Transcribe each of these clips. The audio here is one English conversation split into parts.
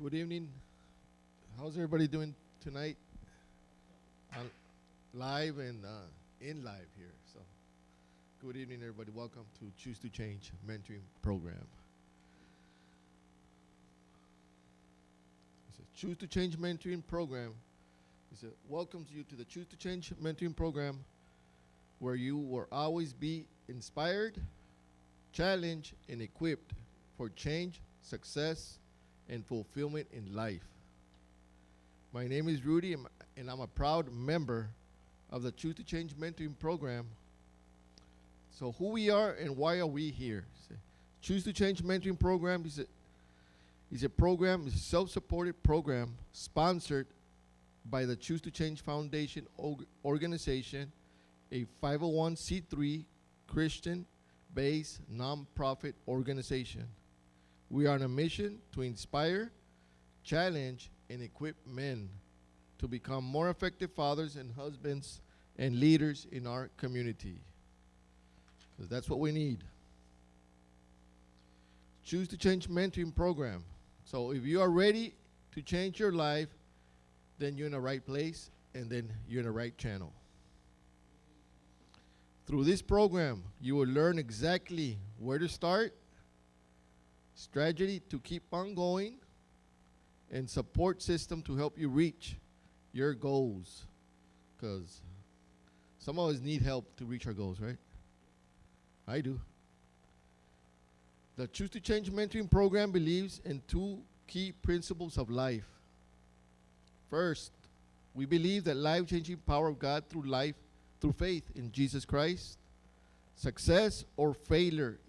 Good evening. How's everybody doing tonight? On live and in live here. So, good evening, everybody. Welcome to Choose to Change Mentoring Program. It says, Choose to Change Mentoring Program. It says, welcomes you to the Choose to Change Mentoring Program, where you will always be inspired, challenged, and equipped for change, success, and fulfillment in life. My name is Rudy, and I'm a proud member of the Choose to Change Mentoring Program. So who we are and why are we here? Choose to Change Mentoring Program is a self-supported program sponsored by the Choose to Change Foundation organization, a 501c3 Christian-based nonprofit organization. We are on a mission to inspire, challenge, and equip men to become more effective fathers and husbands and leaders in our community. Because that's what we need. Choose to Change Mentoring Program. So if you are ready to change your life, then you're in the right place, and then you're in the right channel. Through this program, you will learn exactly where to start, strategy to keep on going, and support system to help you reach your goals. Because some of us need help to reach our goals, right? I do. The Choose to Change Mentoring Program believes in two key principles of life. First, we believe that life-changing power of God through faith in Jesus Christ. Success or failure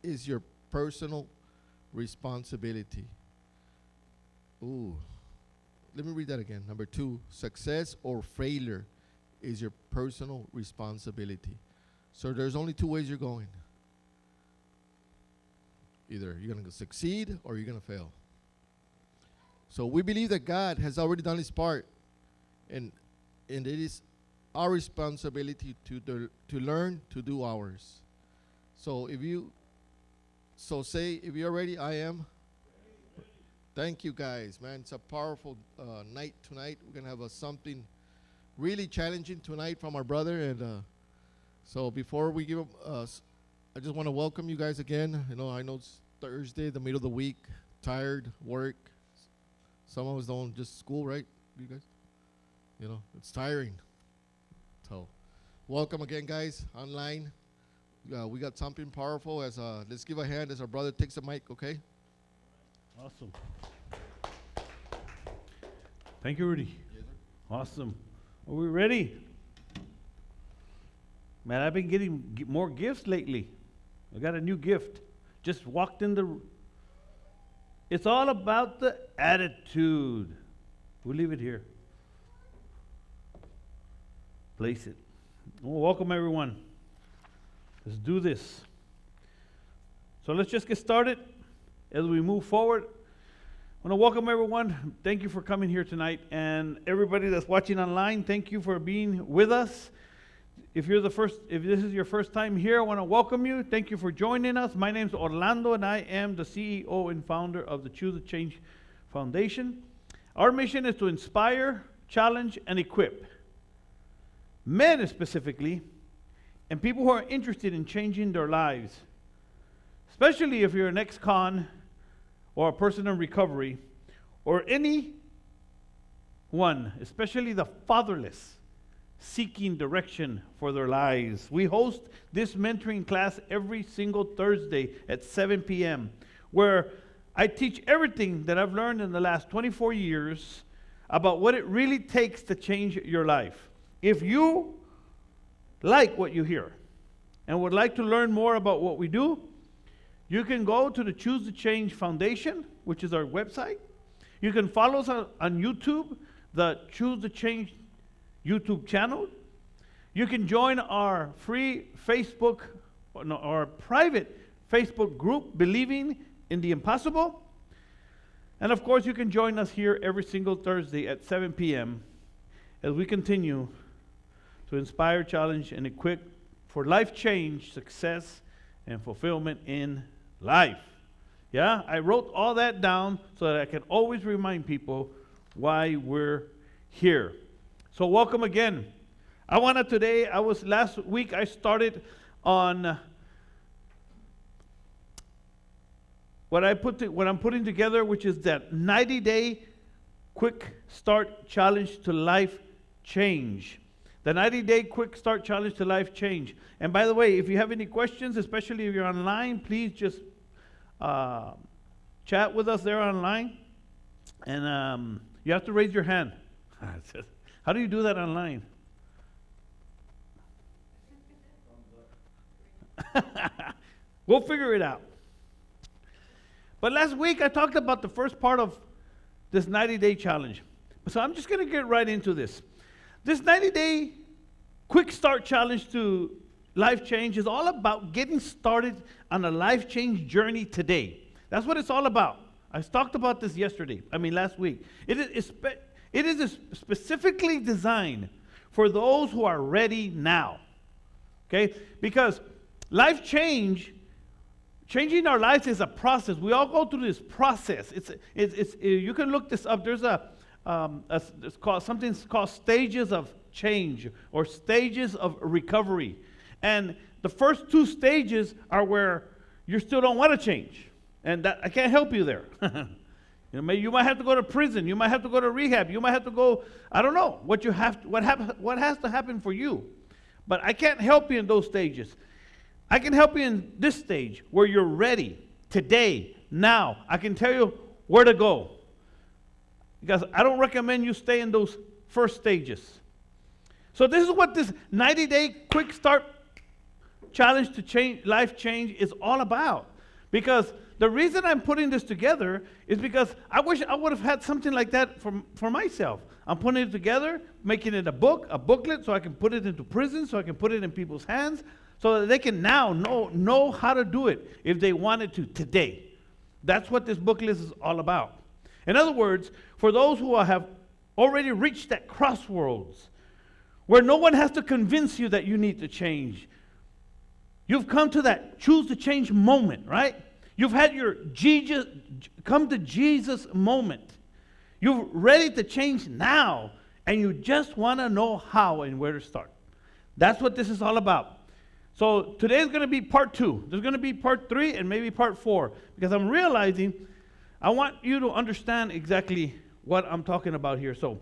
is your personal responsibility. Ooh. Let me read that again. Number 2, success or failure is your personal responsibility. So there's only two ways you're going. Either you're going to succeed or you're going to fail. So we believe that God has already done his part, and it is our responsibility to learn to do ours. So if you're ready, I am. Thank you guys, man. It's a powerful night tonight. We're going to have something really challenging tonight from our brother. And so before we give him, I just want to welcome you guys again. I know it's Thursday, the middle of the week, tired, work. Some of us don't, just school, right? You guys? It's tiring. So welcome again, guys, online. We got something powerful. Let's give a hand as our brother takes the mic, okay? Awesome. Thank you, Rudy. Yes, sir. Awesome. Are we ready? Man, I've been getting more gifts lately. I got a new gift. Just walked in the... It's all about the attitude. We'll leave it here. Place it. Well, welcome, everyone. Let's do this. So let's just get started. As we move forward, I want to welcome everyone. Thank you for coming here tonight. And everybody that's watching online, thank you for being with us. If this is your first time here, I want to welcome you. Thank you for joining us. My name is Orlando, and I am the CEO and founder of the Choose to Change Foundation. Our mission is to inspire, challenge, and equip men specifically, and people who are interested in changing their lives, especially if you're an ex-con or a person in recovery, or anyone, especially the fatherless, seeking direction for their lives. We host this mentoring class every single Thursday at 7 p.m., where I teach everything that I've learned in the last 24 years about what it really takes to change your life. If you like what you hear and would like to learn more about what we do, you can go to the Choose to Change Foundation, which is our website. You can follow us on YouTube, the Choose to Change YouTube channel. You can join our free our private Facebook group, Believing in the Impossible. And of course, you can join us here every single Thursday at 7 p.m. as we continue to inspire, challenge, and equip for life change, success, and fulfillment in life. Yeah, I wrote all that down so that I can always remind people why we're here. So welcome again. Last week I started on what I'm putting together, which is that 90-day quick start challenge to life change. The 90-day quick start challenge to life change. And by the way, if you have any questions, especially if you're online, please just chat with us there online. And you have to raise your hand. How do you do that online? We'll figure it out. But last week I talked about the first part of this 90-day challenge. So I'm just going to get right into this. This 90-day quick start challenge to life change is all about getting started on a life change journey today. That's what it's all about. I talked about this last week. It is specifically designed for those who are ready now. Okay? Because changing our lives is a process. We all go through this process. You can look this up. There's something called stages of change or stages of recovery. And the first two stages are where you still don't want to change. And I can't help you there. You might have to go to prison. You might have to go to rehab. You might have to go, I don't know what has to happen for you. But I can't help you in those stages. I can help you in this stage where you're ready today, now. I can tell you where to go. Because I don't recommend you stay in those first stages. So this is what this 90-day quick start challenge to change life change is all about. Because the reason I'm putting this together is because I wish I would have had something like that for myself. I'm putting it together, making it a booklet, so I can put it into prison, so I can put it in people's hands, so that they can now know how to do it if they wanted to today. That's what this booklet is all about. In other words, for those who have already reached that crossroads, where no one has to convince you that you need to change. You've come to that choose to change moment, right? You've had your come to Jesus moment. You're ready to change now, and you just want to know how and where to start. That's what this is all about. So today is going to be part 2. There's going to be part 3 and maybe part 4, because I'm realizing I want you to understand exactly what I'm talking about here. So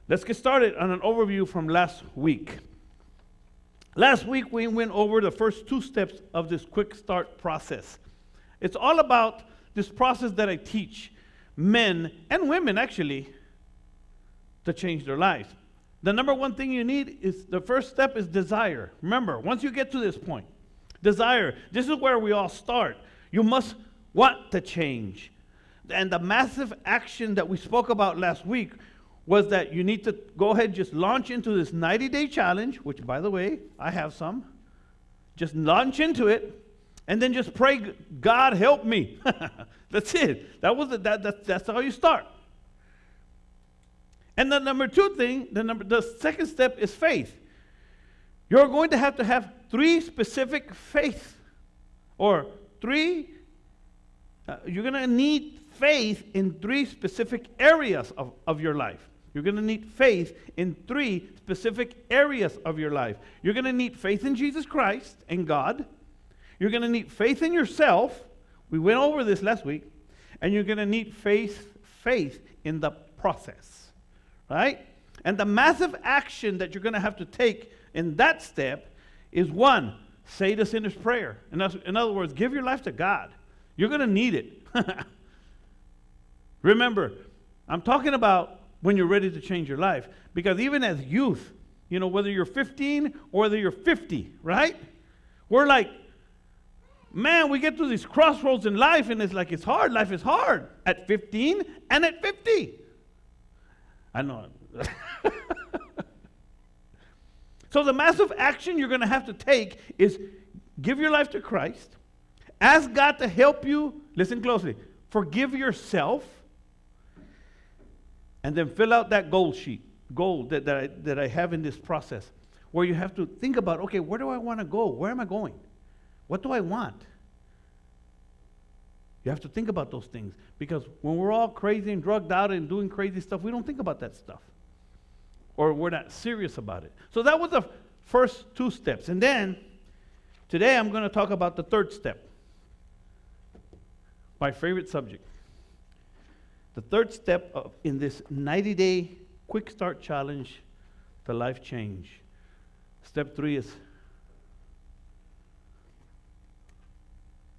let's get started on an overview from last week. Last week we went over the first 2 steps of this quick start process. It's all about this process that I teach men and women actually to change their lives. The number one thing you need is, the first step is desire. Remember, once you get to this point, desire, this is where we all start. You must want to change. And the massive action that we spoke about last week was that you need to go ahead and just launch into this 90-day challenge, which, by the way, I have some. Just launch into it, and then just pray, God, help me. That's it. That's how you start. And the number 2 thing, the second step is faith. You're going to have 3 specific faith, or 3. You're going to need faith in 3 specific areas of your life. You're going to need faith in 3 specific areas of your life. You're going to need faith in Jesus Christ and God. You're going to need faith in yourself. We went over this last week. And you're going to need faith in the process. Right? And the massive action that you're going to have to take in that step is 1, say the sinner's prayer. In other words, give your life to God. You're going to need it. Remember, I'm talking about when you're ready to change your life. Because even as youth, whether you're 15 or whether you're 50, right? We're like, man, we get to these crossroads in life and it's like it's hard. Life is hard at 15 and at 50. I know. So the massive action you're going to have to take is give your life to Christ. Ask God to help you. Listen closely. Forgive yourself. And then fill out that goal that I have in this process, where you have to think about, okay, where do I want to go? Where am I going? What do I want? You have to think about those things, because when we're all crazy and drugged out and doing crazy stuff, we don't think about that stuff, or we're not serious about it. So that was the first two steps. And then today I'm going to talk about the third step, my favorite subject. The third step in this 90-day quick start challenge to life change. Step 3 is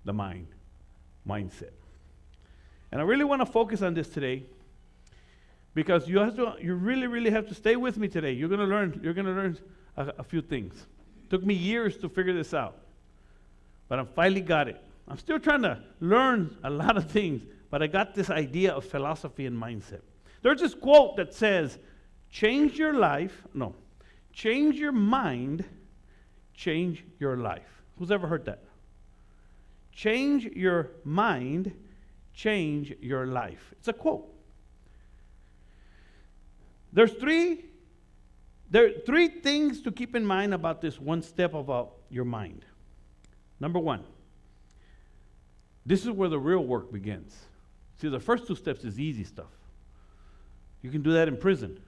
the mindset. And I really want to focus on this today, because you really have to stay with me today. You're going to learn a few things. Took me years to figure this out, but I finally got it. I'm still trying to learn a lot of things, but I got this idea of philosophy and mindset. There's this quote that says, change your mind, change your life. Who's ever heard that? Change your mind, change your life. It's a quote. There are three things to keep in mind about this one step about your mind. Number 1, this is where the real work begins. See, the first 2 steps is easy stuff. You can do that in prison.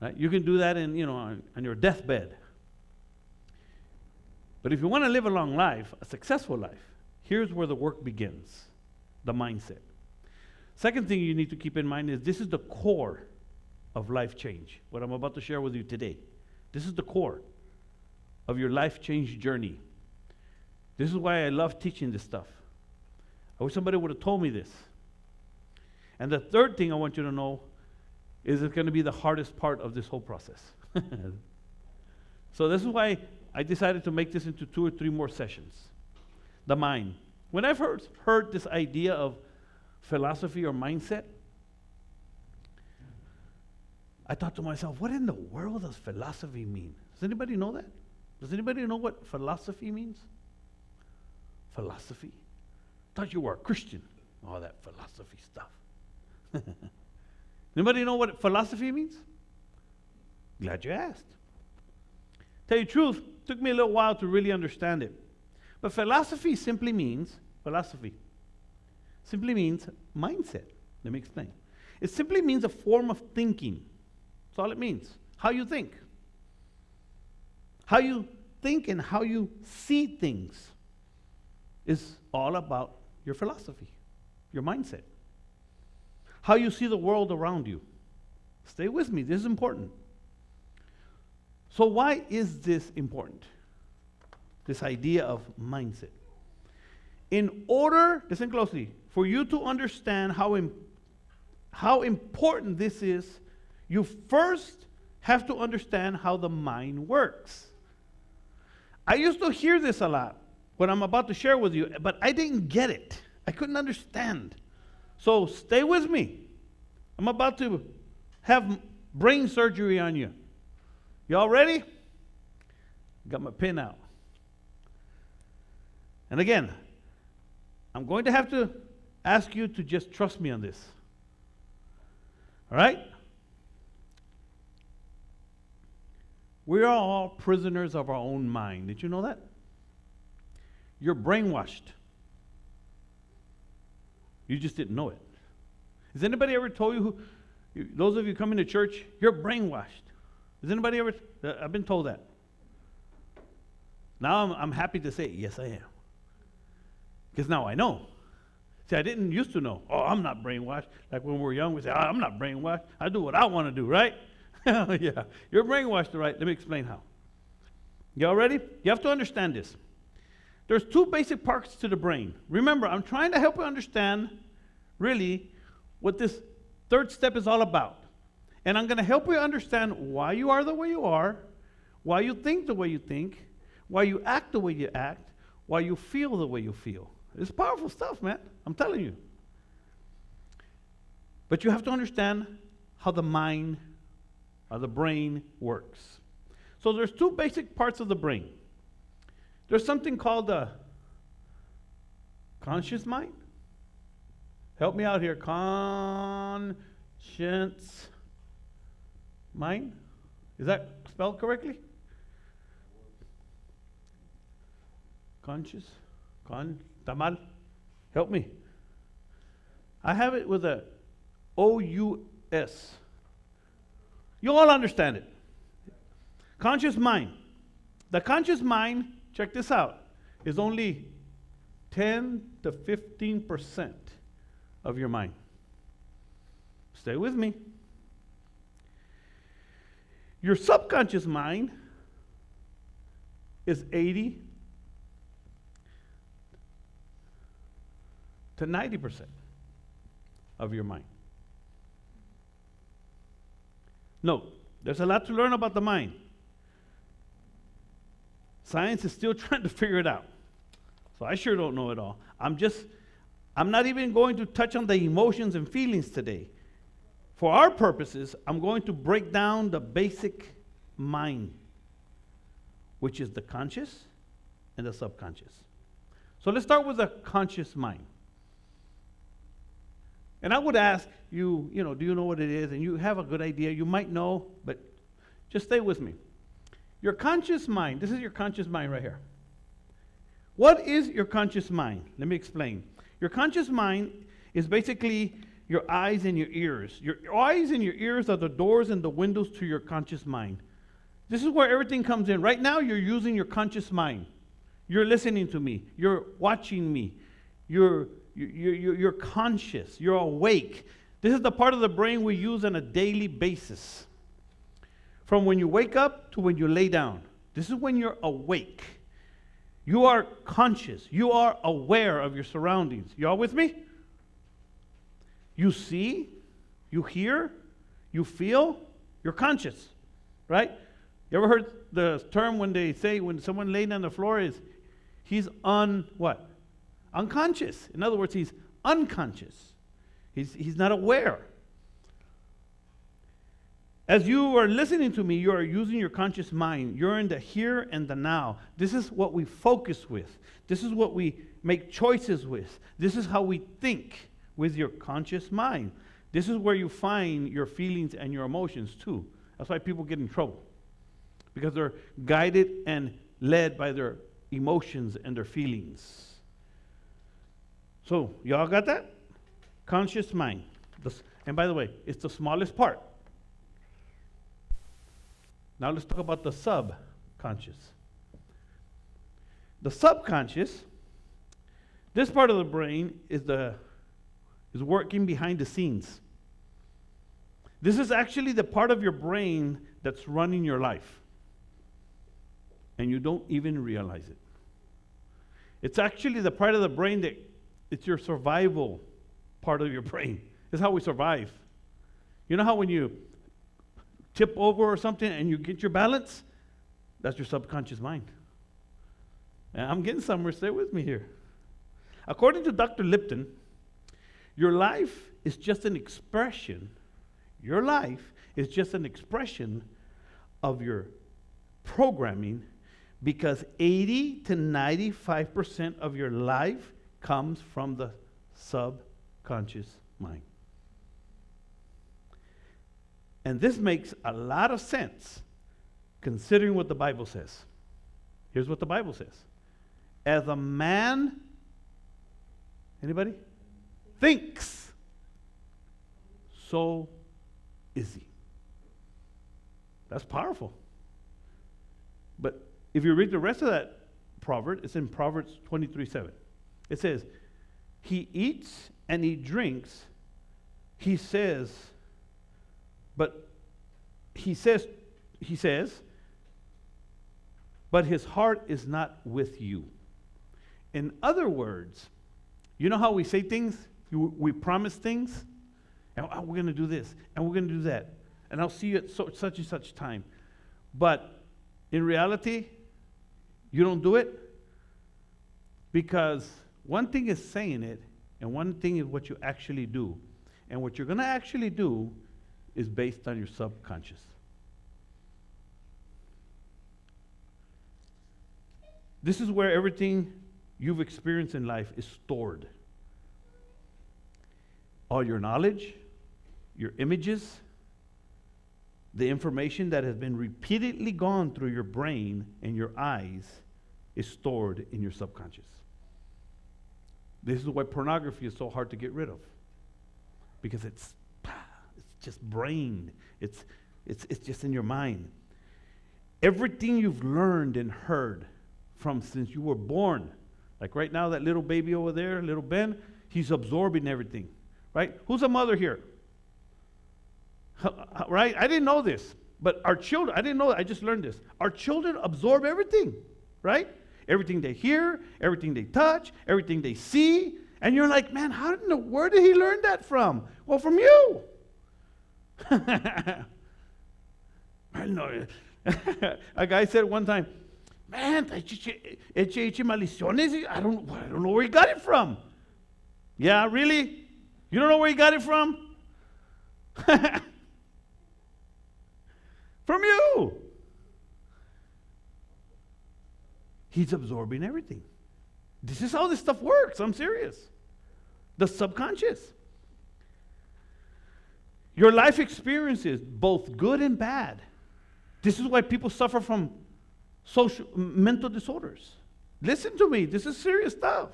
Right? You can do that on your deathbed. But if you want to live a long life, a successful life, here's where the work begins, the mindset. Second thing you need to keep in mind is this is the core of life change, what I'm about to share with you today. This is the core of your life change journey. This is why I love teaching this stuff. I wish somebody would have told me this. And the third thing I want you to know is it's going to be the hardest part of this whole process. So this is why I decided to make this into 2 or 3 more sessions. The mind. When I've heard this idea of philosophy or mindset, I thought to myself, what in the world does philosophy mean? Does anybody know that? Does anybody know what philosophy means? Philosophy? Thought you were a Christian. All that philosophy stuff. Anybody know what philosophy means? Glad you asked. Tell you the truth, took me a little while to really understand it. But philosophy simply means mindset. Let me explain. It simply means a form of thinking. That's all it means. How you think. How you think and how you see things is all about your philosophy, your mindset. How you see the world around you. Stay with me, this is important. So why is this important? This idea of mindset. In order, listen closely, for you to understand how important this is, you first have to understand how the mind works. I used to hear this a lot, what I'm about to share with you, but I didn't get it. I couldn't understand. So stay with me. I'm about to have brain surgery on you. Y'all ready? Got my pen out. And again, I'm going to have to ask you to just trust me on this. All right? We are all prisoners of our own mind. Did you know that? You're brainwashed. You just didn't know it. Has anybody ever told you, those of you coming to church, you're brainwashed? Has anybody ever, I've been told that. Now I'm happy to say, yes I am. Because now I know. See, I didn't used to know. Oh, I'm not brainwashed. Like when we were young, we say, I'm not brainwashed. I do what I want to do, right? Yeah, you're brainwashed, all right? Let me explain how. Y'all ready? You have to understand this. There's 2 basic parts to the brain. Remember, I'm trying to help you understand, really, what this third step is all about. And I'm going to help you understand why you are the way you are, why you think the way you think, why you act the way you act, why you feel the way you feel. It's powerful stuff, man. I'm telling you. But you have to understand how the mind, how the brain works. So there's 2 basic parts of the brain. There's something called the conscious mind. Help me out here. Conscious mind. Is that spelled correctly? Conscious. Tamal, help me. I have it with a OUS. You all understand it. Conscious mind. The conscious mind, check this out, is only 10 to 15% of your mind. Stay with me. Your subconscious mind is 80 to 90% of your mind. Note, there's a lot to learn about the mind. Science is still trying to figure it out. So I sure don't know it all. I'm not even going to touch on the emotions and feelings today. For our purposes, I'm going to break down the basic mind, which is the conscious and the subconscious. So let's start with the conscious mind. And I would ask you, do you know what it is? And you have a good idea. You might know, but just stay with me. Your conscious mind, this is your conscious mind right here. What is your conscious mind? Let me explain. Your conscious mind is basically your eyes and your ears. Your eyes and your ears are the doors and the windows to your conscious mind. This is where everything comes in. Right now, you're using your conscious mind. You're listening to me. You're watching me. You're conscious. You're awake. This is the part of the brain we use on a daily basis. From when you wake up to when you lay down. This is when you're awake. You are conscious. You are aware of your surroundings. You all with me? You see, you hear, you feel, you're conscious, right? You ever heard the term when they say when someone laying on the floor is, he's what? Unconscious. In other words, he's unconscious. He's not aware. As you are listening to me, you are using your conscious mind. You're in the here and the now. This is what we focus with. This is what we make choices with. This is how we think with your conscious mind. This is where you find your feelings and your emotions too. That's why people get in trouble. Because they're guided and led by their emotions and their feelings. So, y'all got that? Conscious mind. And by the way, it's the smallest part. Now let's talk about the subconscious. The subconscious, this part of the brain is working behind the scenes. This is actually the part of your brain that's running your life. And you don't even realize it. It's actually the part of the brain that it's your survival part of your brain. It's how we survive. You know how when you tip over or something and you get your balance? That's your subconscious mind. And I'm getting somewhere. Stay with me here. According to Dr. Lipton, your life is just an expression. Your life is just an expression of your programming because 80 to 95% of your life comes from the subconscious mind. And this makes a lot of sense considering what the Bible says. Here's what the Bible says. As a man, anybody? Thinks, so is he. That's powerful. But if you read the rest of that proverb, it's in Proverbs 23:7. It says, he eats and he drinks, he says, but his heart is not with you. In other words, you know how we say things? We promise things, and we're going to do this, and we're going to do that, and I'll see you at such and such time. But in reality, you don't do it because one thing is saying it, and one thing is what you actually do. And what you're going to actually do is based on your subconscious. This is where everything you've experienced in life is stored. All your knowledge, your images, the information that has been repeatedly gone through your brain and your eyes is stored in your subconscious. This is why pornography is so hard to get rid of. Because it's just brain. It's just in your mind. Everything you've learned and heard from since you were born, like right now, that little baby over there, little Ben, he's absorbing everything, right? Who's a mother here? Right? I didn't know this, but our children, I didn't know that, I just learned this. Our children absorb everything, right? Everything they hear, everything they touch, everything they see, and you're like, man, where did he learn that from? Well, from you. I know. A guy said one time, man, maldiciones. I don't know where he got it from. Yeah, really? You don't know where he got it from? From you. He's absorbing everything. This is how this stuff works. I'm serious. The subconscious. Your life experiences, both good and bad. This is why people suffer from mental disorders. Listen to me. This is serious stuff.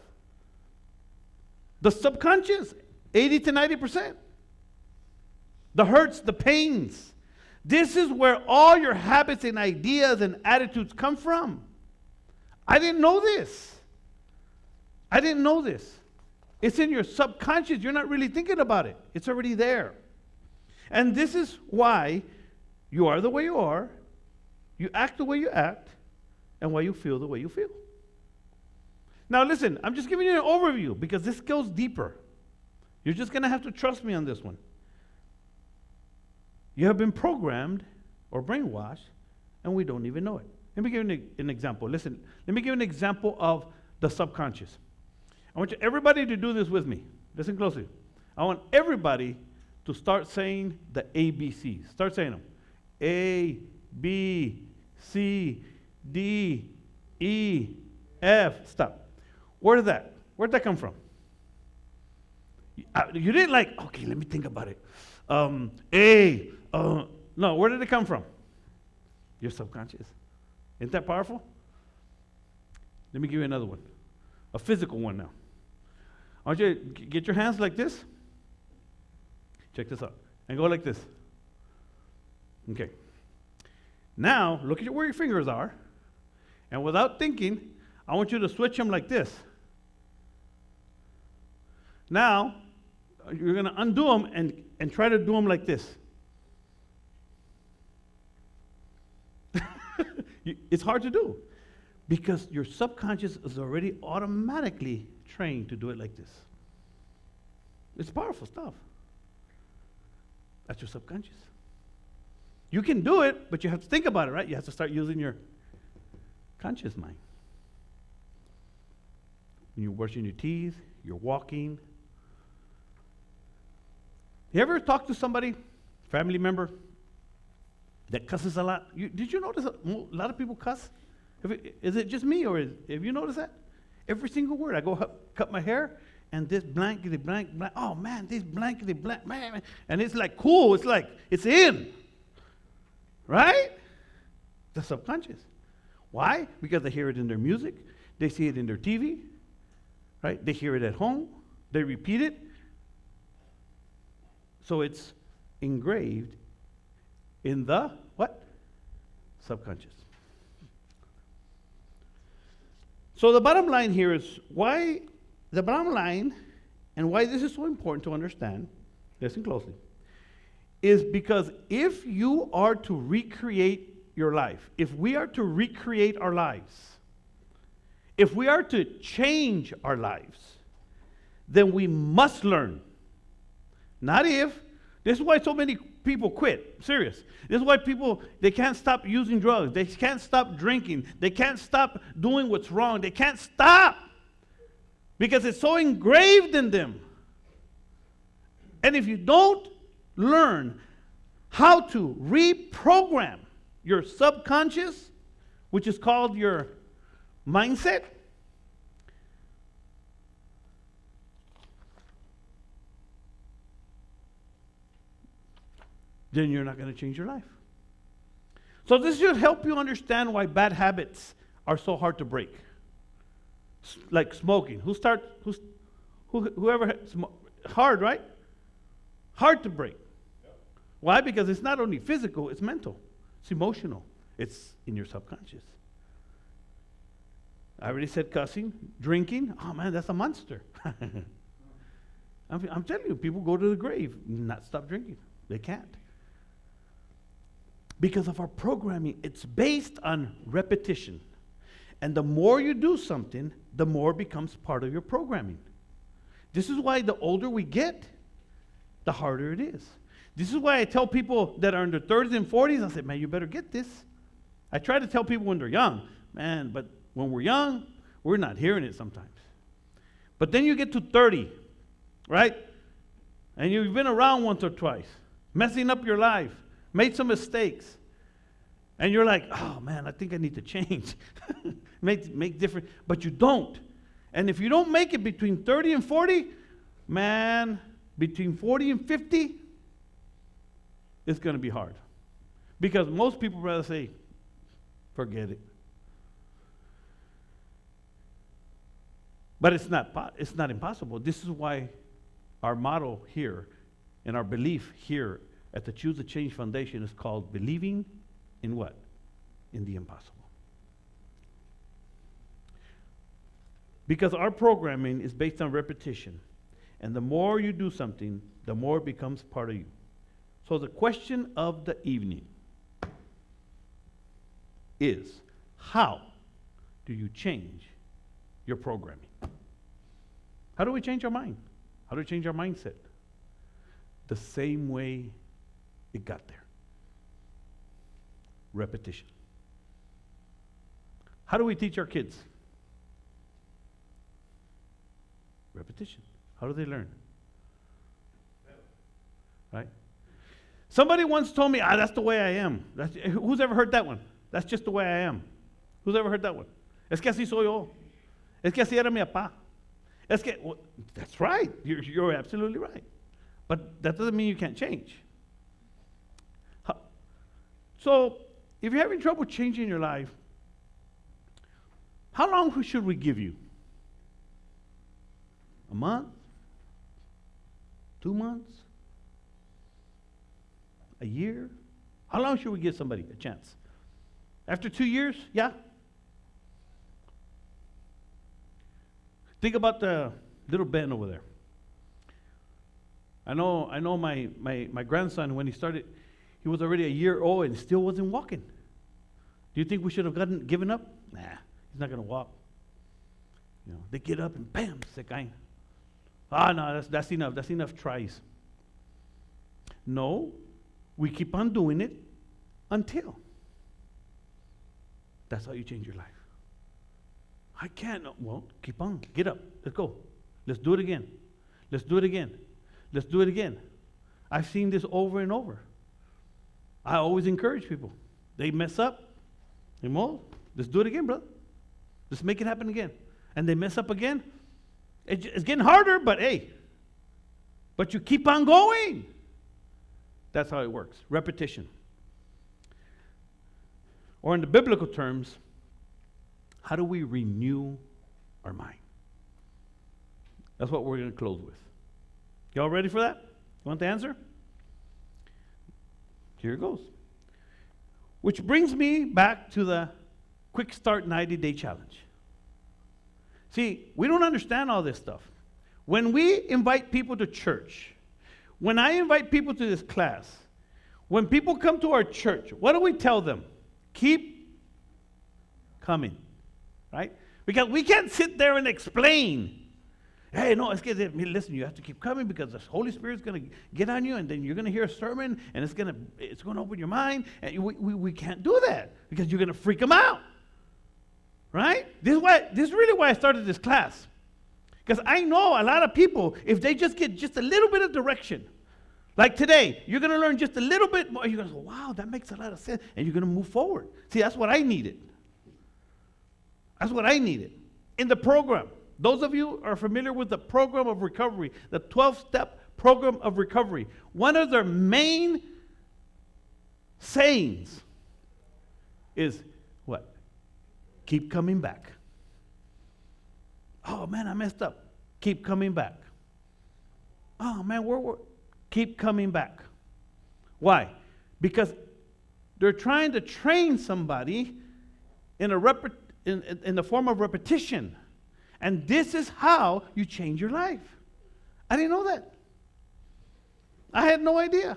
The subconscious, 80 to 90%. The hurts, the pains. This is where all your habits and ideas and attitudes come from. I didn't know this. I didn't know this. It's in your subconscious. You're not really thinking about it. It's already there. And this is why you are the way you are, you act the way you act, and why you feel the way you feel. Now listen, I'm just giving you an overview because this goes deeper. You're just going to have to trust me on this one. You have been programmed or brainwashed, and we don't even know it. Let me give you an example. Listen, let me give you an example of the subconscious. I want everybody to do this with me. Listen closely. I want everybody to start saying the ABCs. Start saying them. A, B, C, D, E, F. Stop. Where'd that come from? You didn't like, okay, let me think about it. No, where did it come from? Your subconscious. Isn't that powerful? Let me give you another one. A physical one now. I want you to get your hands like this. Check this out. And go like this. Okay. Now, look at where your fingers are. And without thinking, I want you to switch them like this. Now, you're going to undo them and try to do them like this. It's hard to do because your subconscious is already automatically trained to do it like this. It's powerful stuff. That's your subconscious. You can do it, but you have to think about it, right? You have to start using your conscious mind. When you're brushing your teeth, you're walking. You ever talk to somebody, family member, that cusses a lot? Did you notice a lot of people cuss? Is it just me, or have you noticed that? Every single word. I go cut my hair, and this blankety blank, oh man, this blankety blank, man. And it's like cool, it's like, it's in. Right? The subconscious. Why? Because they hear it in their music, they see it in their TV, right? They hear it at home, they repeat it. So it's engraved in the what? Subconscious. So the bottom line here is why the bottom line and why this is so important to understand, listen closely, is because if you are to recreate your life, if we are to recreate our lives, if we are to change our lives, then we must learn. Not if. This is why so many people quit. Serious. This is why people, they can't stop using drugs. They can't stop drinking. They can't stop doing what's wrong. They can't stop because it's so engraved in them. And if you don't learn how to reprogram your subconscious, which is called your mindset, then you're not going to change your life. So this should help you understand why bad habits are so hard to break. Like smoking. Whoever, hard, right? Hard to break. Why? Because it's not only physical, it's mental, it's emotional, it's in your subconscious. I already said cussing, drinking. Oh man, that's a monster. I'm telling you, people go to the grave, not stop drinking. They can't. Because of our programming, it's based on repetition. And the more you do something, the more it becomes part of your programming. This is why the older we get, the harder it is. This is why I tell people that are in their 30s and 40s, I say, man, you better get this. I try to tell people when they're young, man, but when we're young, we're not hearing it sometimes. But then you get to 30, right? And you've been around once or twice, messing up your life, made some mistakes. And you're like, oh man, I think I need to change. make different, but you don't. And if you don't make it between 30 and 40, man, between 40 and 50, it's going to be hard. Because most people rather say, forget it. But it's not impossible. This is why our motto here and our belief here at the Choose to Change Foundation is called believing in what? In the impossible. Because our programming is based on repetition. And the more you do something, the more it becomes part of you. So the question of the evening is, how do you change your programming? How do we change our mind? How do we change our mindset? The same way it got there. Repetition. How do we teach our kids? Repetition. How do they learn? Right? Somebody once told me, that's the way I am. Who's ever heard that one? That's just the way I am. Who's ever heard that one? Es que así soy yo. Es que así era mi papá. Es que, well, that's right. You're absolutely right. But that doesn't mean you can't change. So, if you're having trouble changing your life, how long should we give you? A month? 2 months? A year? How long should we give somebody a chance? After 2 years? Yeah. Think about the little Ben over there. I know my grandson, when he started, he was already a year old and still wasn't walking. Do you think we should have given up? Nah, he's not going to walk. You know, they get up and bam, se caen. No, that's enough. That's enough tries. No, we keep on doing it until. That's how you change your life. I can't. Well, keep on. Get up. Let's go. Let's do it again. Let's do it again. Let's do it again. I've seen this over and over. I always encourage people. They mess up. Let's do it again, brother. Let's make it happen again. And they mess up again. It's getting harder, but hey. But you keep on going. That's how it works. Repetition. Or in the biblical terms, how do we renew our mind? That's what we're going to close with. Y'all ready for that? You want the answer? Here it goes. Which brings me back to the Quick Start 90-Day Challenge. See, we don't understand all this stuff. When we invite people to church, when I invite people to this class, when people come to our church, what do we tell them? Keep coming, right? Because we can't sit there and explain. Hey, no, listen, you have to keep coming because the Holy Spirit's going to get on you, and then you're going to hear a sermon, and it's going to open your mind. And we can't do that because you're going to freak them out, right? This is really why I started this class, because I know a lot of people, if they just get just a little bit of direction, like today, you're going to learn just a little bit more. You're going to say, wow, that makes a lot of sense, and you're going to move forward. See, that's what I needed. That's what I needed in the program. Those of you are familiar with the program of recovery, the 12-step program of recovery. One of their main sayings is what? Keep coming back. Oh, man, I messed up. keep coming back. Oh man, keep coming back. Why? Because they're trying to train somebody in the form of repetition. And this is how you change your life. I didn't know that. I had no idea.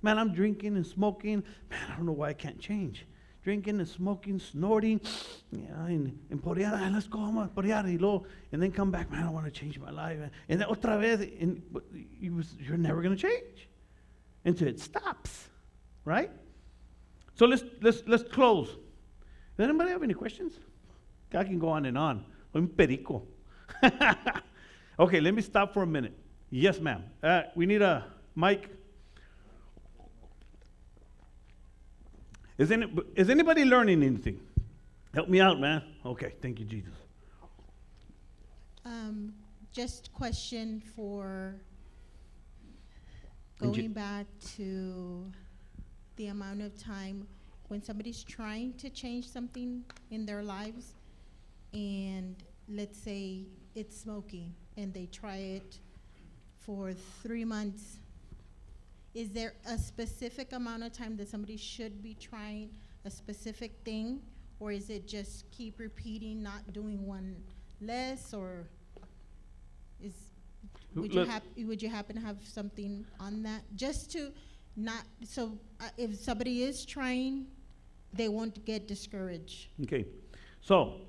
Man, I'm drinking and smoking. Man, I don't know why I can't change. Drinking and smoking, snorting, and porear, let's go, vamos a porear, and then come back, man, I want to change my life. And then otra vez, you're never going to change until it stops, right? So let's close. Does anybody have any questions? I can go on and on. I'm perico. Okay, let me stop for a minute. Yes, ma'am. We need a mic. Is anybody learning anything? Help me out, man. Okay, thank you, Jesus. Just question for going back to the amount of time when somebody's trying to change something in their lives, and let's say it's smoking, and they try it for 3 months. Is there a specific amount of time that somebody should be trying a specific thing, or is it just keep repeating, not doing one less, or would you happen to have something on that, just to not, so if somebody is trying, they won't get discouraged? Okay, so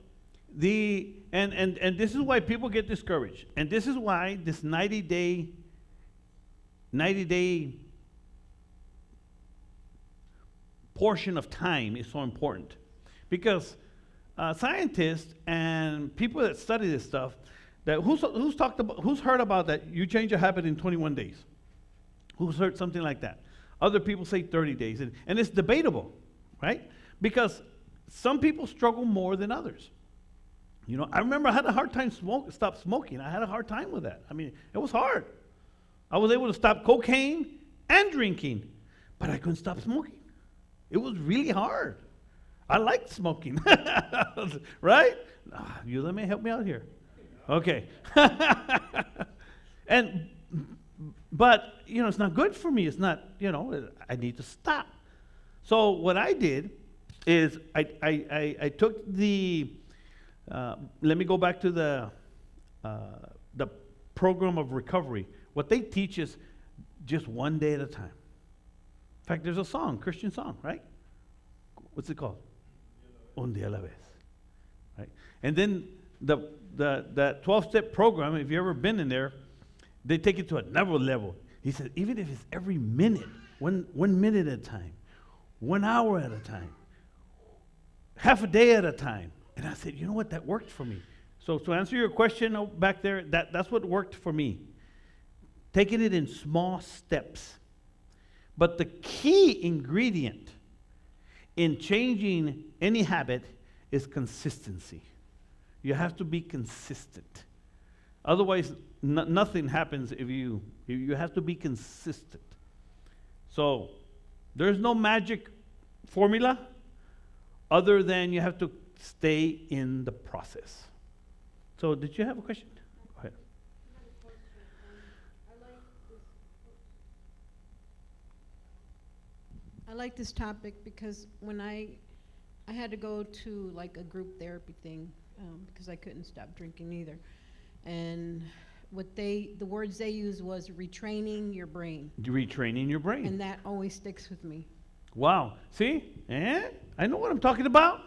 and this is why people get discouraged, and this is why this 90-day portion of time is so important, because scientists and people that study this stuff, that who's heard about that you change a habit in 21 days? Who's heard something like that? Other people say 30 days, and it's debatable, right? Because some people struggle more than others. You know, I remember I had a hard time stop smoking. I had a hard time with that. I mean, it was hard. I was able to stop cocaine and drinking, but I couldn't stop smoking. It was really hard. I liked smoking, right? You let me help me out here. Okay. But, you know, it's not good for me. It's not, you know, I need to stop. So what I did is I took the, let me go back to the program of recovery. What they teach is just one day at a time. In fact, there's a song, Christian song, right? What's it called? Un día a la vez. Right? And then the 12-step program, if you've ever been in there, they take it to another level. He said, even if it's every minute, one minute at a time, 1 hour at a time, half a day at a time. And I said, you know what, that worked for me. So to answer your question back there, that's what worked for me. Taking it in small steps. But the key ingredient in changing any habit is consistency. You have to be consistent. Otherwise, nothing happens if you have to be consistent. So there's no magic formula other than you have to stay in the process. So did you have a question? Go ahead. I like this topic because when I had to go to like a group therapy thing because I couldn't stop drinking either. And the words they used was retraining your brain. Retraining your brain. And that always sticks with me. Wow. See? I know what I'm talking about.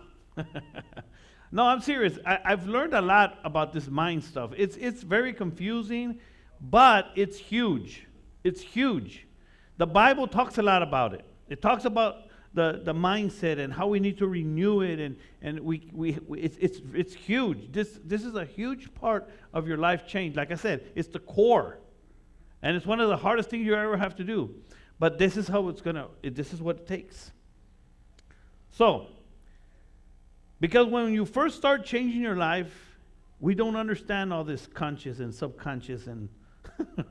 No, I'm serious. I've learned a lot about this mind stuff. It's very confusing, but it's huge. It's huge. The Bible talks a lot about it. It talks about the mindset and how we need to renew it, and it's huge. This is a huge part of your life change. Like I said, it's the core, and it's one of the hardest things you ever have to do. But this is how this is what it takes. So, because when you first start changing your life, we don't understand all this conscious and subconscious and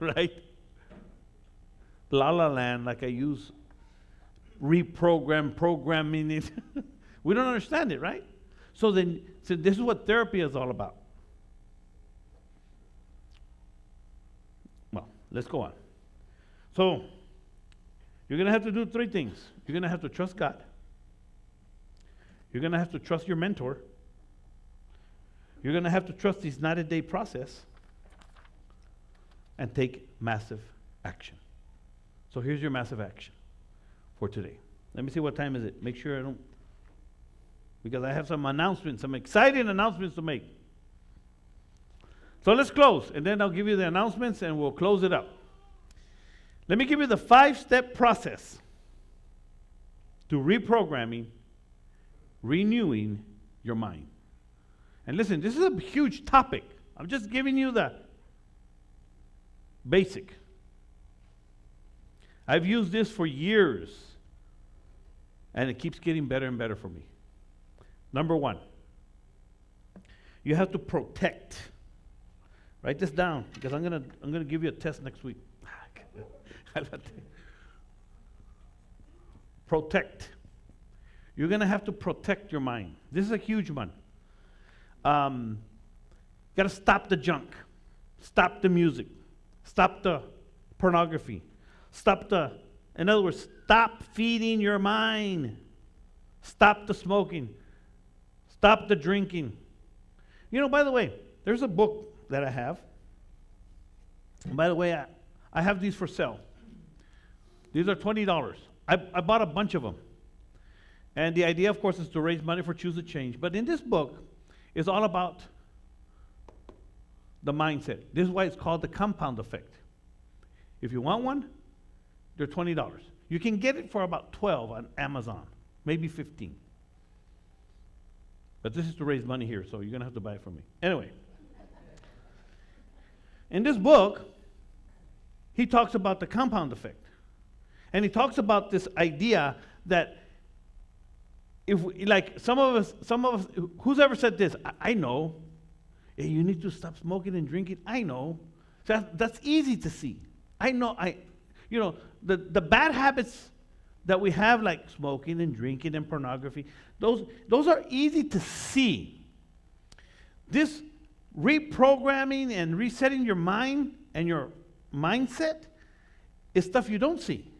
right? La la land, like I use programming it. We don't understand it, right? So this is what therapy is all about. let's go on. So, you're going to have to do 3 things. You're going to have to trust God. You're going to have to trust your mentor. You're going to have to trust this 90-day process and take massive action. So here's your massive action for today. Let me see, what time is it? Make sure I don't, because I have some announcements, some exciting announcements to make. So let's close, and then I'll give you the announcements and we'll close it up. Let me give you the 5-step process to reprogramming, renewing your mind. And listen, this is a huge topic. I'm just giving you the basic. I've used this for years, and it keeps getting better and better for me. Number 1, you have to protect. Write this down, because I'm gonna give you a test next week. Protect. You're gonna have to protect your mind. This is a huge one. Got to stop the junk, stop the music, stop the pornography, in other words, stop feeding your mind, stop the smoking, stop the drinking. You know, by the way, there's a book that I have. And by the way, I have these for sale. These are $20. I bought a bunch of them. And the idea, of course, is to raise money for Choose the Change. But in this book, it's all about the mindset. This is why it's called the compound effect. If you want one, they're $20. You can get it for about $12 on Amazon, maybe $15. But this is to raise money here, so you're going to have to buy it from me. Anyway, in this book, he talks about the compound effect. And he talks about this idea that if we, like some of us, who's ever said this? I know. Hey, you need to stop smoking and drinking. I know. So that's easy to see. I know. You know, the bad habits that we have, like smoking and drinking and pornography, those are easy to see. This reprogramming and resetting your mind and your mindset is stuff you don't see.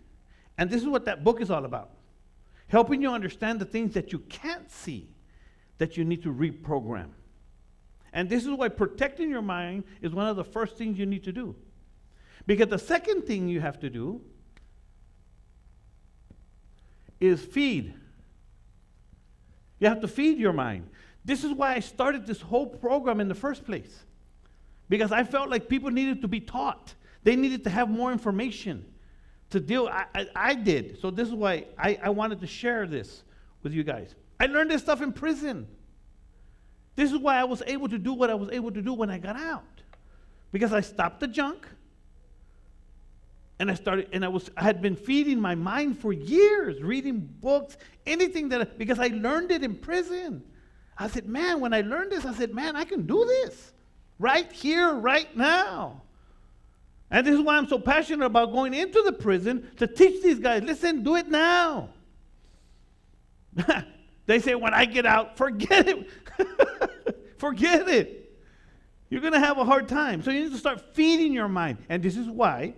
And this is what that book is all about. Helping you understand the things that you can't see that you need to reprogram. And this is why protecting your mind is one of the first things you need to do. Because the second thing you have to do is feed. You have to feed your mind. This is why I started this whole program in the first place. Because I felt like people needed to be taught. They needed to have more information to deal. I did. So this is why I wanted to share this with you guys. I learned this stuff in prison. This is why I was able to do what I was able to do when I got out. Because I stopped the junk. And I had been feeding my mind for years, reading books, anything because I learned it in prison. I said, man, when I learned this, I said, man, I can do this right here, right now. And this is why I'm so passionate about going into the prison to teach these guys, listen, do it now. They say, when I get out, forget it. Forget it. You're going to have a hard time. So you need to start feeding your mind. And this is why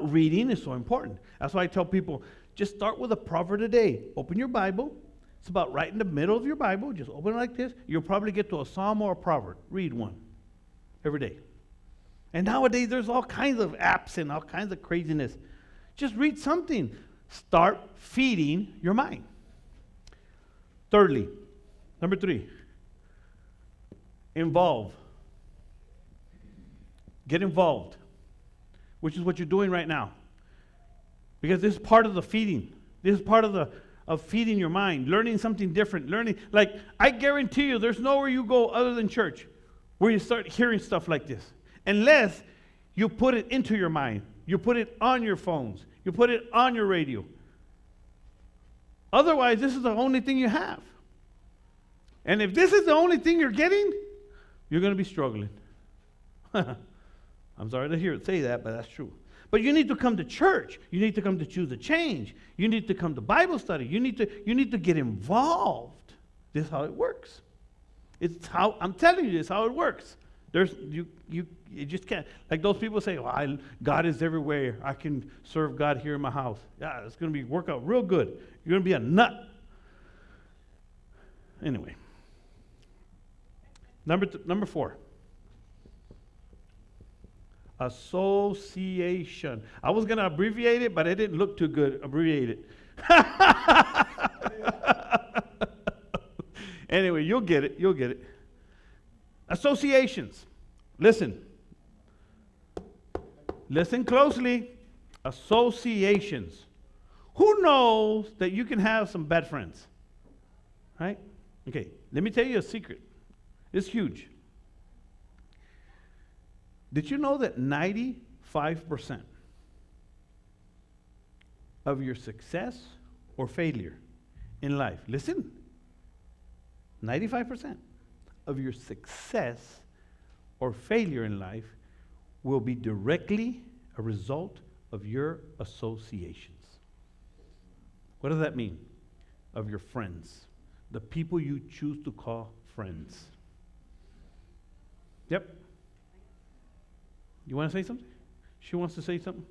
reading is so important. That's why I tell people, just start with a proverb a day. Open your Bible. It's about right in the middle of your Bible. Just open it like this. You'll probably get to a psalm or a proverb. Read one every day. And nowadays, there's all kinds of apps and all kinds of craziness. Just read something. Start feeding your mind. Thirdly, number 3, involve. Get involved, which is what you're doing right now. Because this is part of the feeding. This is part of feeding your mind, learning something different, like I guarantee you there's nowhere you go other than church where you start hearing stuff like this. Unless you put it into your mind. You put it on your phones. You put it on your radio. Otherwise, this is the only thing you have. And if this is the only thing you're getting, you're going to be struggling. I'm sorry to say that, but that's true. But you need to come to church. You need to come to Choose the Change. You need to come to Bible study. You need to get involved. This is how it works. It's how, I'm telling you, this is how it works. You just can't. Like those people say, well, God is everywhere. I can serve God here in my house. Yeah, it's going to work out real good. You're going to be a nut. Anyway. Number 4. Association. I was going to abbreviate it, but it didn't look too good. Abbreviate it. Anyway, you'll get it. You'll get it. Associations. Listen. Listen closely. Associations. Who knows that you can have some bad friends? Right? Okay, let me tell you a secret. It's huge. Did you know that 95% of your success or failure in life, listen, 95% of your success or failure in life will be directly a result of your associations. What does that mean? Of your friends, the people you choose to call friends. Yep. You want to say something? She wants to say something?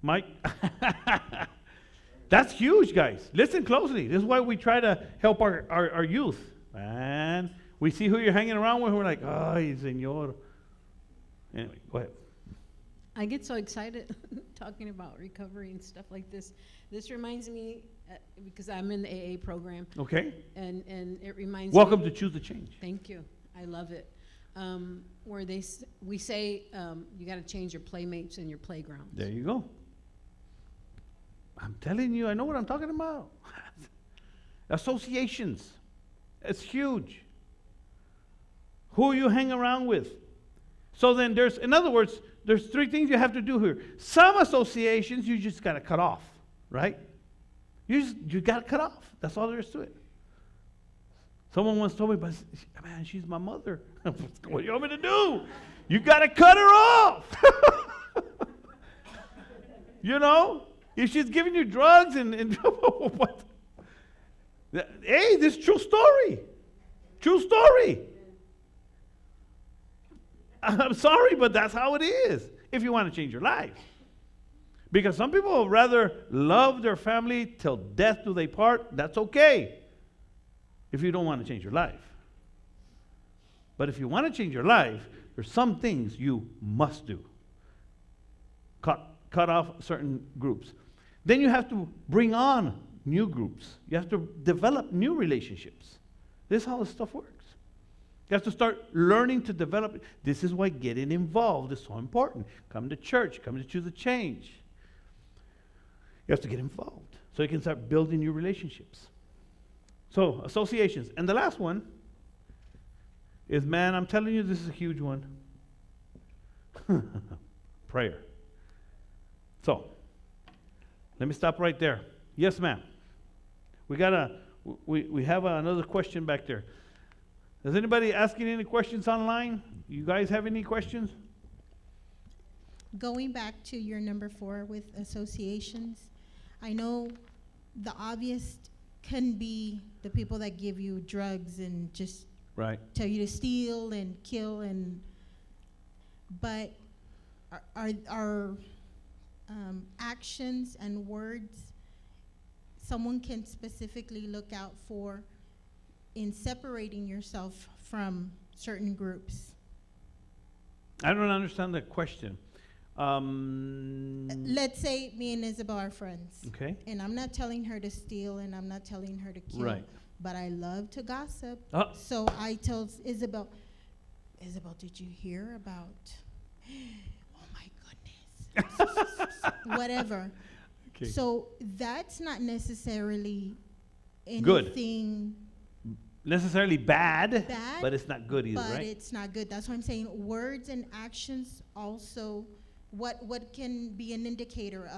Mike? That's huge, guys. Listen closely. This is why we try to help our youth. And we see who you're hanging around with, and we're like, ay, señor. Anyway, go ahead. I get so excited talking about recovery and stuff like this. This reminds me, because I'm in the AA program. Okay. And it reminds Welcome me. to Choose the Change. Thank you. I love it. Where we say you got to change your playmates and your playgrounds. There you go. I'm telling you, I know what I'm talking about. Associations. It's huge. Who you hang around with. So then in other words, there's 3 things you have to do here. Some associations you just got to cut off, right? You got to cut off. That's all there is to it. Someone once told me, but man, she's my mother. What do you want me to do? You got to cut her off. You know? If she's giving you drugs and what? Hey, this is true story. True story. I'm sorry, but that's how it is if you want to change your life. Because some people would rather love their family till death do they part. That's okay if you don't want to change your life. But if you want to change your life, there's some things you must do. Cut off certain groups. Then you have to bring on new groups. You have to develop new relationships. This is how this stuff works. You have to start learning to develop. This is why getting involved is so important. Come to church. Come to Choose the Change. You have to get involved so you can start building new relationships. So, associations. And the last one is, man, I'm telling you, this is a huge one. Prayer. So, let me stop right there. Yes, ma'am. We have another question back there. Is anybody asking any questions online? You guys have any questions? Going back to your number 4 with associations, I know the obvious can be the people that give you drugs and just Right. tell you to steal and kill, but are actions and words someone can specifically look out for in separating yourself from certain groups? I don't understand the question. Let's say me and Isabel are friends. Okay. And I'm not telling her to steal and I'm not telling her to kill. Right. But I love to gossip. Oh. So I tell Isabel, did you hear about, oh my goodness, whatever. Okay. So that's not necessarily Good. anything Necessarily bad, bad, but it's not good either, but right? it's not good. That's why I'm saying words and actions also, what can be an indicator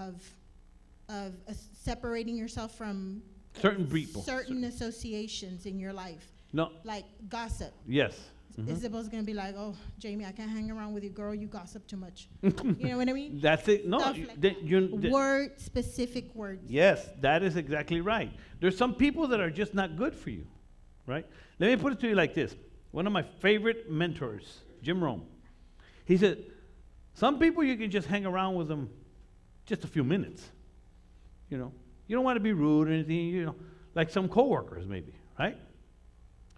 of separating yourself from Certain people. certain associations in your life, No. like gossip. Yes. Mhm. Isabel's gonna be like, oh, Jamie, I can't hang around with you, girl. You gossip too much. You know what I mean? That's it. No. Stuff like specific words. Yes, that is exactly right. There's some people that are just not good for you, right? Let me put it to you like this. one of my favorite mentors, Jim Rome. He said, some people you can just hang around with them just a few minutes. You know, you don't want to be rude or anything, you know, like some coworkers maybe, right?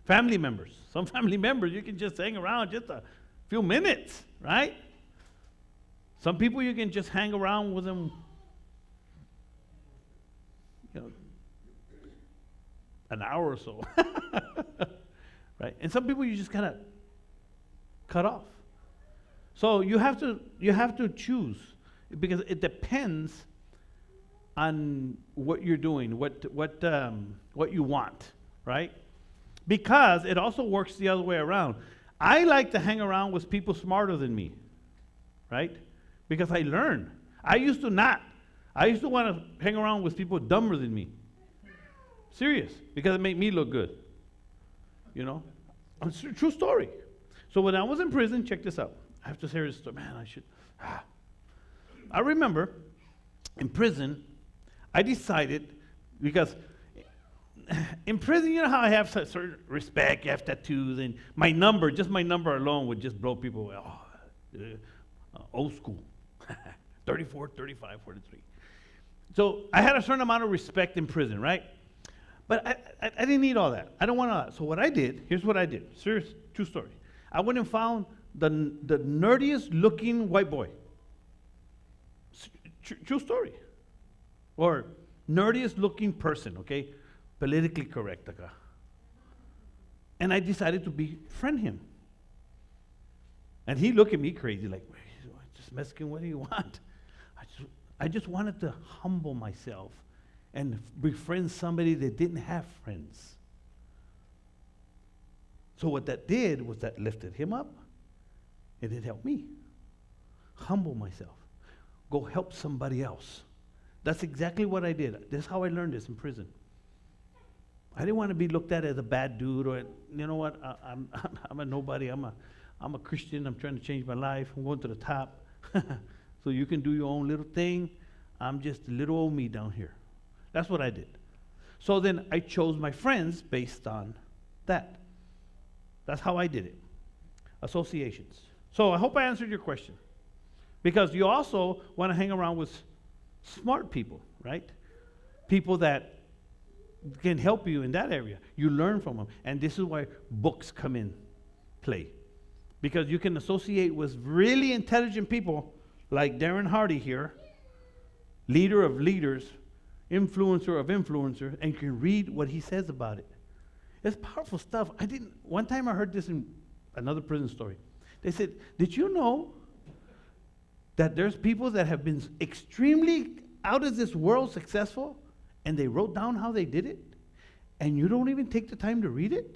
Family members. Some family members you can just hang around just a few minutes, right? Some people you can just hang around with them, you know, an hour or so, right? And some people you just kind of cut off. So you have to choose, because it depends on what you're doing, what you want, right? Because it also works the other way around. I like to hang around with people smarter than me, right? Because I learn. I used to not. I used to want to hang around with people dumber than me. Serious, because it made me look good. You know? It's a true story. So when I was in prison, check this out. I have to share this story. Man, I remember in prison, I decided, because in prison, you know how I have certain respect, you have tattoos, and my number, just my number alone would just blow people away. Old school. 34, 35, 43. So I had a certain amount of respect in prison, right? But I didn't need all that. I don't want all that. So what I did, here's what I did. Serious, true story. I went and found the nerdiest looking white boy. True story. Or nerdiest looking person, okay? Politically correct. And I decided to befriend him. And he looked at me crazy, like, just Mexican, what do you want? I just wanted to humble myself and befriend somebody that didn't have friends. So what that did was that lifted him up, and it helped me humble myself, go help somebody else. That's exactly what I did. That's how I learned this in prison. I didn't want to be looked at as a bad dude, or, you know what, I'm a nobody. I'm a Christian. I'm trying to change my life. I'm going to the top. So you can do your own little thing. I'm just a little old me down here. That's what I did. So then I chose my friends based on that. That's how I did it. Associations. So I hope I answered your question. Because you also want to hang around with smart people, right? People that can help you in that area. You learn from them. And this is why books come in play. Because you can associate with really intelligent people like Darren Hardy here, leader of leaders, influencer of influencers, and you can read what he says about it. It's powerful stuff. One time I heard this in another prison story. They said, did you know that there's people that have been extremely out of this world successful, and they wrote down how they did it, and you don't even take the time to read it?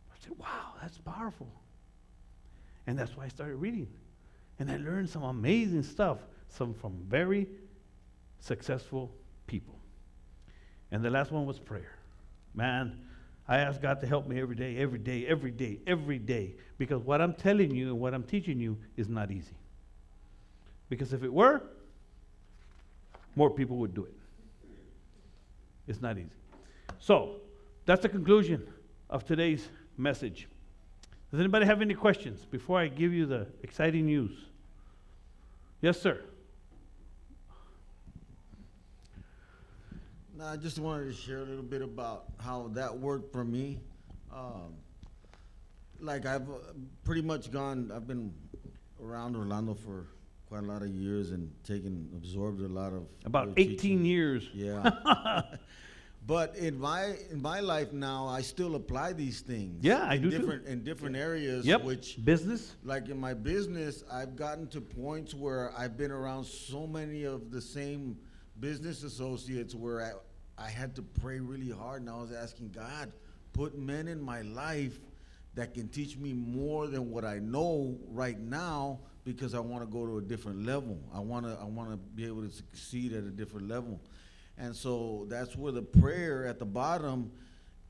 I said, wow, that's powerful. And that's why I started reading. And I learned some amazing stuff, some from very successful people. And the last one was prayer. Man, I ask God to help me every day, every day, every day, every day. Because what I'm telling you and what I'm teaching you is not easy. Because if it were, more people would do it. It's not easy. So, that's the conclusion of today's message. Does anybody have any questions before I give you the exciting news? Yes, sir. No, I just wanted to share a little bit about how that worked for me. Like I've pretty much I've been around Orlando for quite a lot of years and absorbed a lot of about 18 teaching. years. Yeah. But in my life now, I still apply these things. Yeah, I do too. In different areas. Yep. Which business. like in my business, I've gotten to points where I've been around so many of the same business associates where I had to pray really hard, and I was asking God, put men in my life that can teach me more than what I know right now, because I want to go to a different level. I want to be able to succeed at a different level. And so that's where the prayer at the bottom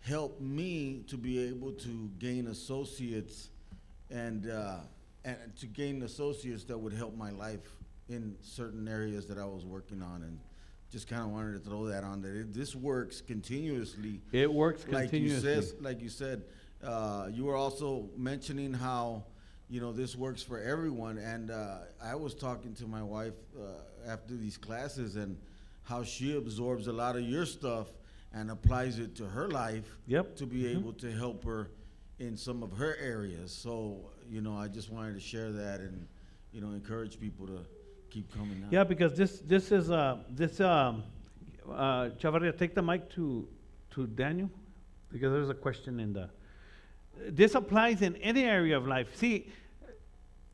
helped me to be able to gain associates and to gain associates that would help my life in certain areas that I was working on. And just kind of wanted to throw that on there. This works continuously. It works continuously. Like you said, You were also mentioning how, you know, this works for everyone. And I was talking to my wife after these classes and how she absorbs a lot of your stuff and applies it to her life Yep. to be able to help her in some of her areas. So, you know, I just wanted to share that and, you know, encourage people to keep coming out. Yeah, because this is Chavarria, take the mic to Daniel, because there's a question in the. This applies in any area of life. See,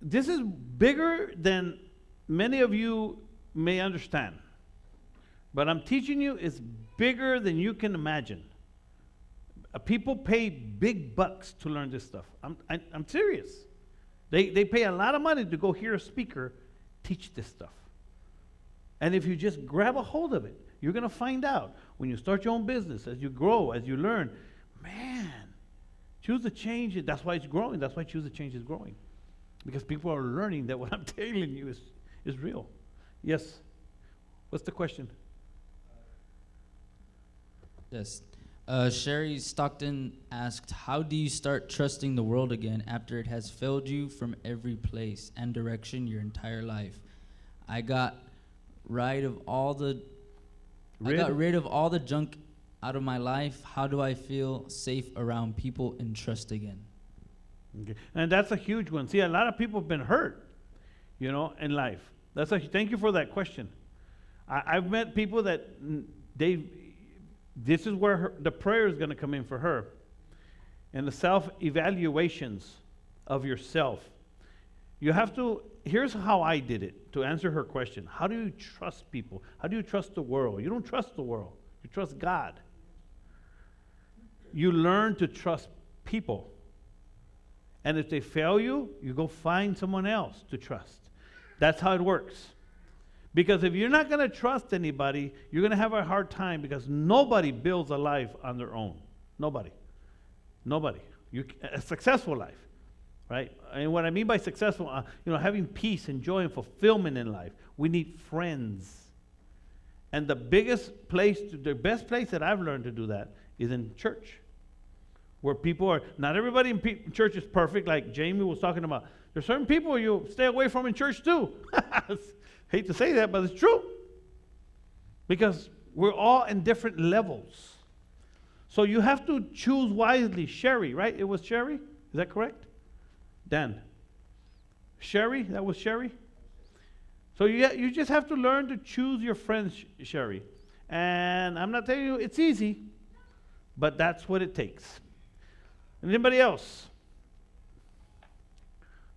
this is bigger than many of you may understand. But I'm teaching you it's bigger than you can imagine. People pay big bucks to learn this stuff. I'm serious. They pay a lot of money to go hear a speaker teach this stuff. And if you just grab a hold of it, you're going to find out when you start your own business, as you grow, as you learn, man, Choose to Change. That's why it's growing. That's why Choose to Change is growing. Because people are learning that what I'm telling you is real. Yes. What's the question? Yes. Sherry Stockton asked, how do you start trusting the world again after it has failed you from every place and direction your entire life? I got rid of all the junk out of my life. How do I feel safe around people and trust again? Okay. And that's a huge one. See, a lot of people have been hurt, in life. Thank you for that question. I've met people that this is where the prayer is going to come in for her. And the self-evaluations of yourself. You have to, here's how I did it to answer her question. How do you trust people? How do you trust the world? You don't trust the world. You trust God. You learn to trust people. And if they fail you, you go find someone else to trust. That's how it works. Because if you're not going to trust anybody, you're going to have a hard time, because nobody builds a life on their own. Nobody. A successful life, right? And what I mean by successful, having peace and joy and fulfillment in life. We need friends. And the best place that I've learned to do that is in church. Where people are, not everybody in church is perfect, like Jamie was talking about. There's certain people you stay away from in church too. Hate to say that, but it's true. Because we're all in different levels. So you have to choose wisely. Sherry, right? It was Sherry? Is that correct? Dan. Sherry? That was Sherry? So you just have to learn to choose your friends, Sherry. And I'm not telling you it's easy, but that's what it takes. Anybody else?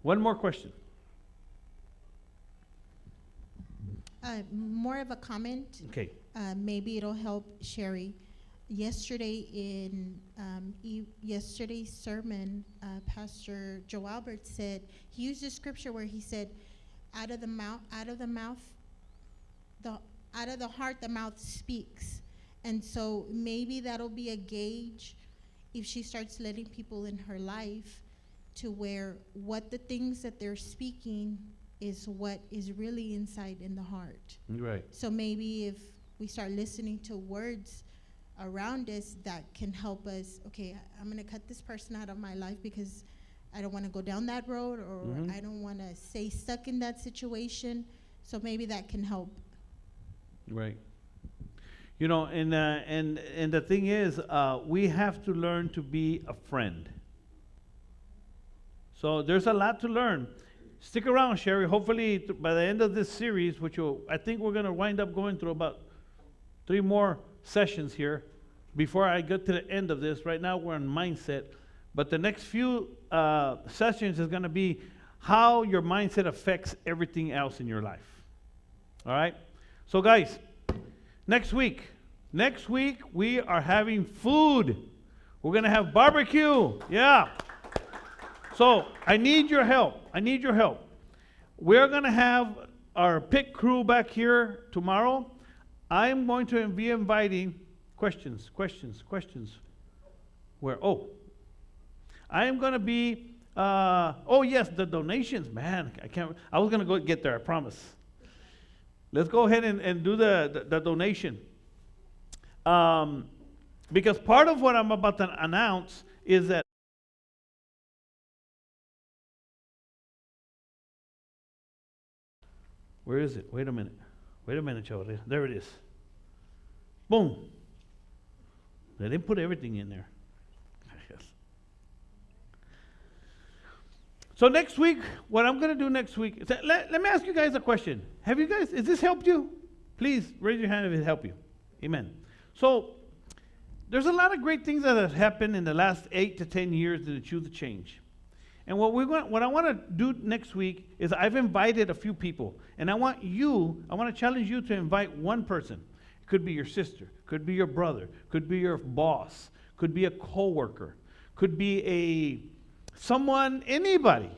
One more question. More of a comment. Okay. Maybe it'll help Sherry. Yesterday in yesterday's sermon, Pastor Joe Albert said, he used a scripture where he said, out of the heart the mouth speaks. And so maybe that'll be a gauge if she starts letting people in her life to where what the things that they're speaking is what is really inside in the heart. Right. So maybe if we start listening to words around us that can help us, okay, I'm going to cut this person out of my life because I don't want to go down that road, or I don't want to stay stuck in that situation. So maybe that can help. Right. And the thing is, we have to learn to be a friend. So there's a lot to learn. Stick around, Sherry. Hopefully, by the end of this series, I think we're going to wind up going through about 3 more sessions here before I get to the end of this. Right now, we're on mindset. But the next few sessions is going to be how your mindset affects everything else in your life. All right? So, guys, next week we are having food. We're going to have barbecue. Yeah. So I need your help. We're going to have our pit crew back here tomorrow. I'm going to be inviting questions. Where? Oh. I am going to be, yes, the donations. Man, I was going to go get there, I promise. Let's go ahead and do the donation. Because part of what I'm about to announce is that Where is it? Wait a minute. Wait a minute, Joe. There it is. Boom. They didn't put everything in there. So next week, what I'm going to do next week, is let me ask you guys a question. Have you guys, has this helped you? Please raise your hand if it helped you. Amen. So there's a lot of great things that have happened in the last 8 to 10 years in the Choose to Change. And what I want to do next week is I've invited a few people. And I want to challenge you to invite one person. It could be your sister, could be your brother, could be your boss, could be a coworker, could be someone, anybody,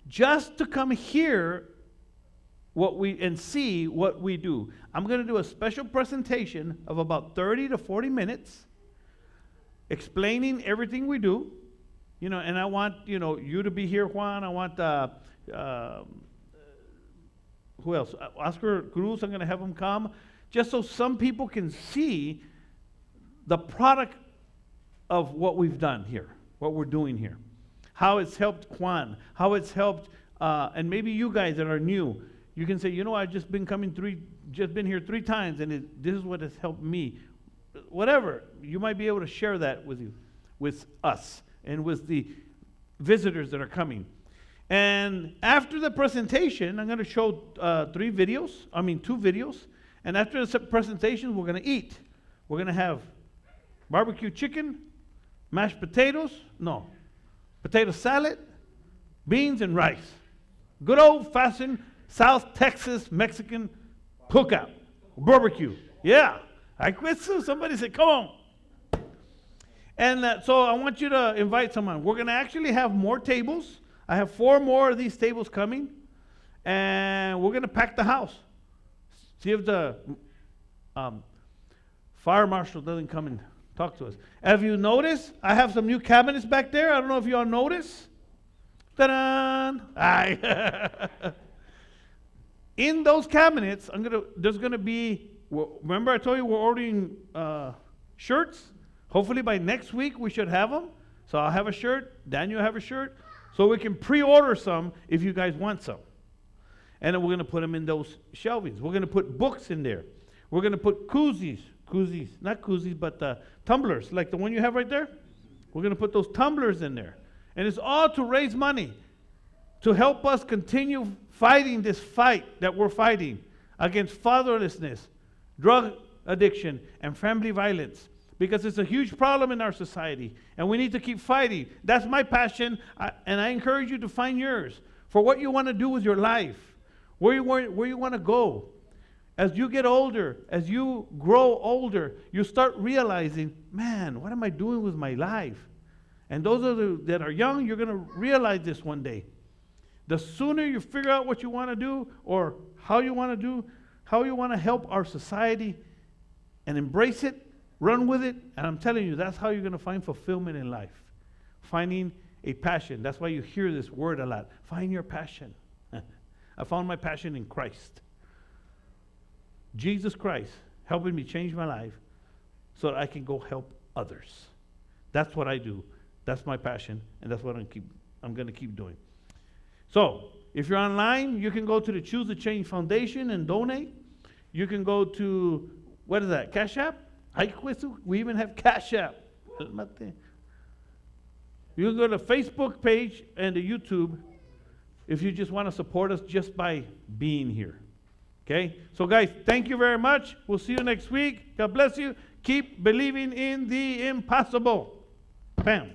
just to come hear and see what we do. I'm going to do a special presentation of about 30 to 40 minutes explaining everything we do. And I want, you to be here, Juan. I want, who else? Oscar Cruz, I'm going to have him come, just so some people can see the product of what we've done here, what we're doing here. How it's helped Juan, how it's helped, and maybe you guys that are new, you can say, I've just been here 3 times, and this is what has helped me. Whatever, you might be able to share that with us, and with the visitors that are coming. And after the presentation, I'm going to show 2 videos, and after the presentation, we're going to eat. We're going to have barbecue chicken, mashed potatoes, potato salad, beans, and rice. Good old-fashioned South Texas Mexican cookout, barbecue. Yeah, I quit. Somebody said, come on. And so I want you to invite someone. We're going to actually have more tables. I have 4 more of these tables coming, and we're going to pack the house. See if the fire marshal doesn't come and talk to us. Have you noticed? I have some new cabinets back there. I don't know if you all noticed. Ta-da! In those cabinets, there's going to be, remember I told you we're ordering shirts? Hopefully by next week we should have them. So I'll have a shirt, Daniel will have a shirt, so we can pre-order some if you guys want some. And then we're going to put them in those shelvings. We're going to put books in there. We're going to put not koozies, but tumblers, like the one you have right there. We're going to put those tumblers in there. And it's all to raise money, to help us continue fighting this fight that we're fighting against fatherlessness, drug addiction, and family violence. Because it's a huge problem in our society, and we need to keep fighting. That's my passion, and I encourage you to find yours for what you want to do with your life, where you want to go. As you get older, as you grow older, you start realizing, man, what am I doing with my life? And those that are young, you're going to realize this one day. The sooner you figure out what you want to do or how you want to help our society and embrace it, run with it, and I'm telling you, that's how you're going to find fulfillment in life. Finding a passion. That's why you hear this word a lot. Find your passion. I found my passion in Christ. Jesus Christ helping me change my life so that I can go help others. That's what I do. That's my passion, and that's what I'm going to keep doing. So, if you're online, you can go to the Choose to Change Foundation and donate. You can go to, what is that, Cash App? We even have Cash App. You can go to the Facebook page and the YouTube if you just want to support us just by being here. Okay? So guys, thank you very much. We'll see you next week. God bless you. Keep believing in the impossible. Bam.